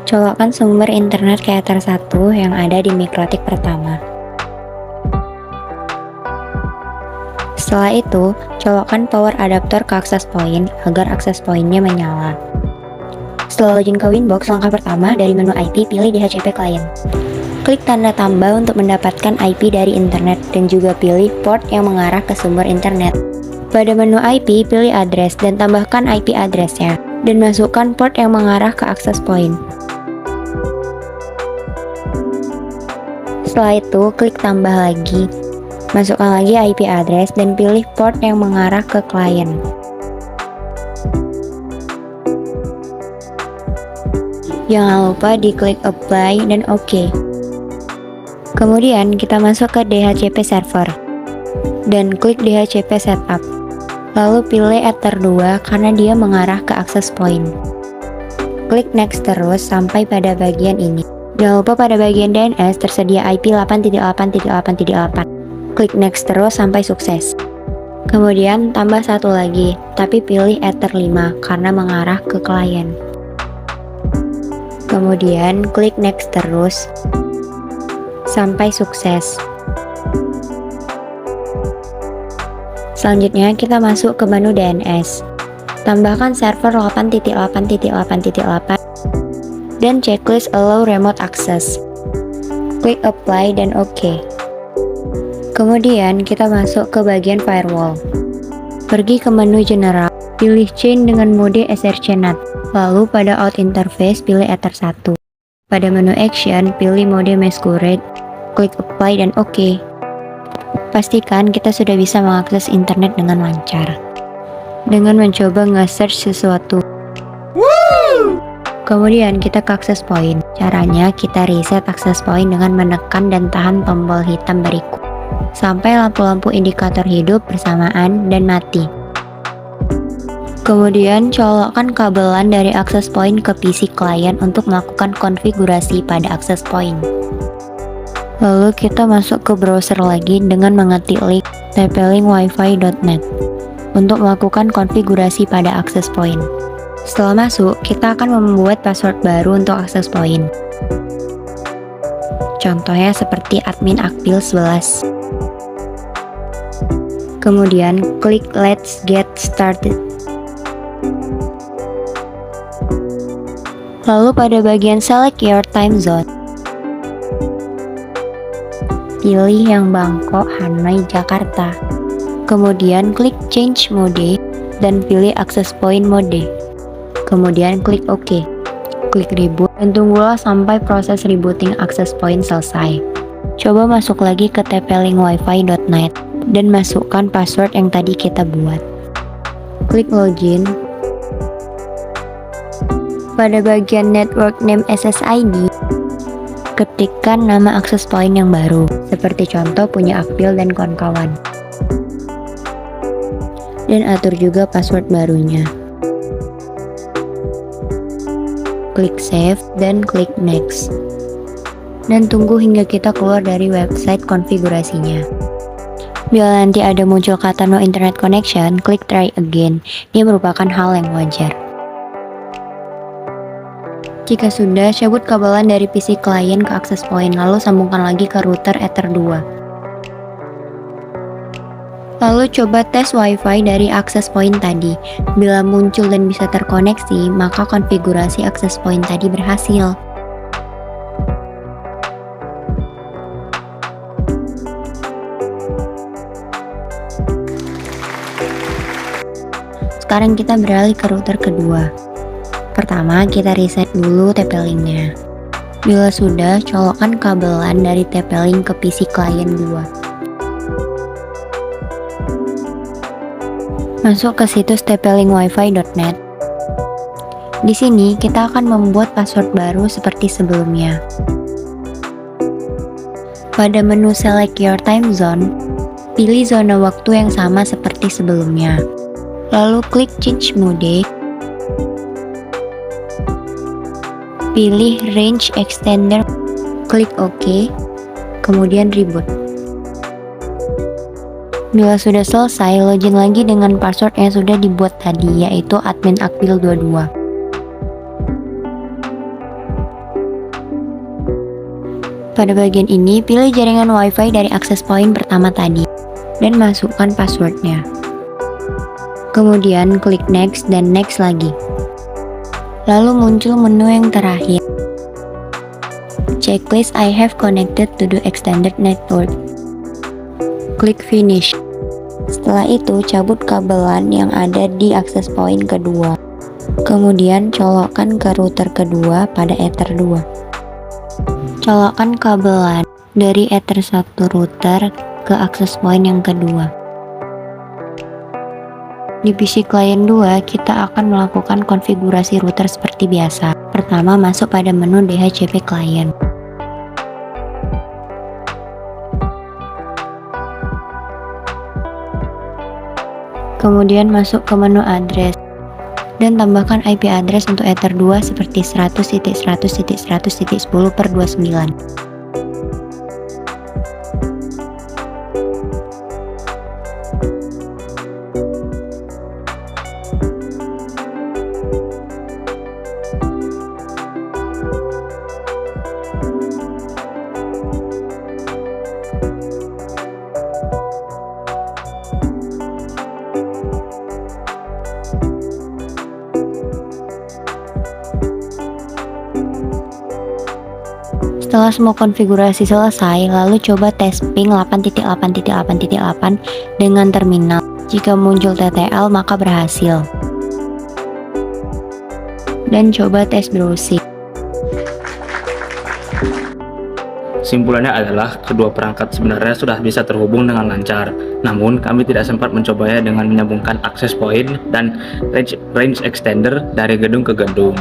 Colokkan sumber internet ke Ether 1 yang ada di mikrotik pertama. Setelah itu, colokkan power adapter ke access point agar access point-nya menyala. Setelah login ke Winbox, langkah pertama dari menu IP pilih DHCP client. Klik tanda tambah untuk mendapatkan IP dari internet dan juga pilih port yang mengarah ke sumber internet. Pada menu IP, pilih address dan tambahkan IP address-nya dan masukkan port yang mengarah ke access point. Setelah itu, klik tambah lagi. Masukkan lagi IP address dan pilih port yang mengarah ke klien. Jangan lupa diklik apply dan OK. Kemudian kita masuk ke DHCP server dan klik DHCP setup. Lalu pilih Ether 2 karena dia mengarah ke access point. Klik next terus sampai pada bagian ini. Jangan lupa pada bagian DNS tersedia IP 8.8.8.8. Klik next terus sampai sukses. Kemudian tambah satu lagi, tapi pilih Ether 5 karena mengarah ke klien. Kemudian klik next terus sampai sukses. Selanjutnya kita masuk ke menu DNS. Tambahkan server 8.8.8.8 dan checklist allow remote access. Klik apply dan OK. Kemudian kita masuk ke bagian firewall. Pergi ke menu general, pilih chain dengan mode SRC-NAT. Lalu pada out interface pilih Ether 1. Pada menu action pilih mode masquerade, klik apply dan OK. Pastikan kita sudah bisa mengakses internet dengan lancar. Dengan mencoba nge-search sesuatu. Kemudian kita ke access point. Caranya kita reset access point dengan menekan dan tahan tombol hitam berikut sampai lampu-lampu indikator hidup bersamaan dan mati. Kemudian colokkan kabelan dari access point ke PC client untuk melakukan konfigurasi pada access point. Lalu kita masuk ke browser lagi dengan mengetik link tplink-wifi.net untuk melakukan konfigurasi pada access point. Setelah masuk, kita akan membuat password baru untuk access point. Contohnya seperti admin akpil 11. Kemudian klik let's get started. Lalu pada bagian select your time zone, pilih yang Bangkok, Hanoi, Jakarta. Kemudian klik change mode dan pilih access point mode. Kemudian klik OK. Klik reboot dan tunggulah sampai proses rebooting access point selesai. Coba masuk lagi ke tplink-wifi.net dan masukkan password yang tadi kita buat. Klik login. Pada bagian network name SSID, ketikkan nama access point yang baru, seperti contoh punya Akbil dan kawan-kawan. Dan atur juga password barunya. Klik save dan klik next. Dan tunggu hingga kita keluar dari website konfigurasinya. Bila nanti ada muncul kata no internet connection, klik try again. Ini merupakan hal yang wajar. Jika sudah, cabut kabelan dari PC client ke access point, lalu sambungkan lagi ke router Ether 2. Lalu coba tes WiFi dari access point tadi. Bila muncul dan bisa terkoneksi, maka konfigurasi access point tadi berhasil. Sekarang kita beralih ke router kedua. Pertama, kita reset dulu TP-Link-nya. Bila sudah, colokkan kabelan dari TP-Link ke PC client 2. Masuk ke situs tplink-wifi.net. Di sini kita akan membuat password baru seperti sebelumnya. Pada menu select your time zone, pilih zona waktu yang sama seperti sebelumnya. Lalu klik change mode. Pilih range extender, klik OK, kemudian reboot. Bila sudah selesai, login lagi dengan password yang sudah dibuat tadi, yaitu admin akpil 22. Pada bagian ini, pilih jaringan WiFi dari access point pertama tadi, dan masukkan passwordnya. Kemudian klik next dan next lagi. Lalu muncul menu yang terakhir. Checklist I have connected to the extended network. Klik finish. Setelah itu, cabut kabelan yang ada di access point kedua. Kemudian colokkan ke router kedua pada Ether 2. Colokkan kabelan dari Ether 1 router ke access point yang kedua. Di PC client 2, kita akan melakukan konfigurasi router seperti biasa. Pertama, masuk pada menu DHCP client. Kemudian masuk ke menu address dan tambahkan IP address untuk Ether 2 seperti 100.100.100.10/29. Setelah semua konfigurasi selesai, lalu coba tes ping 8.8.8.8 dengan terminal. Jika muncul TTL, maka berhasil. Dan coba tes browsing. Simpulannya adalah kedua perangkat sebenarnya sudah bisa terhubung dengan lancar. Namun kami tidak sempat mencobanya dengan menyambungkan access point dan range extender dari gedung ke gedung.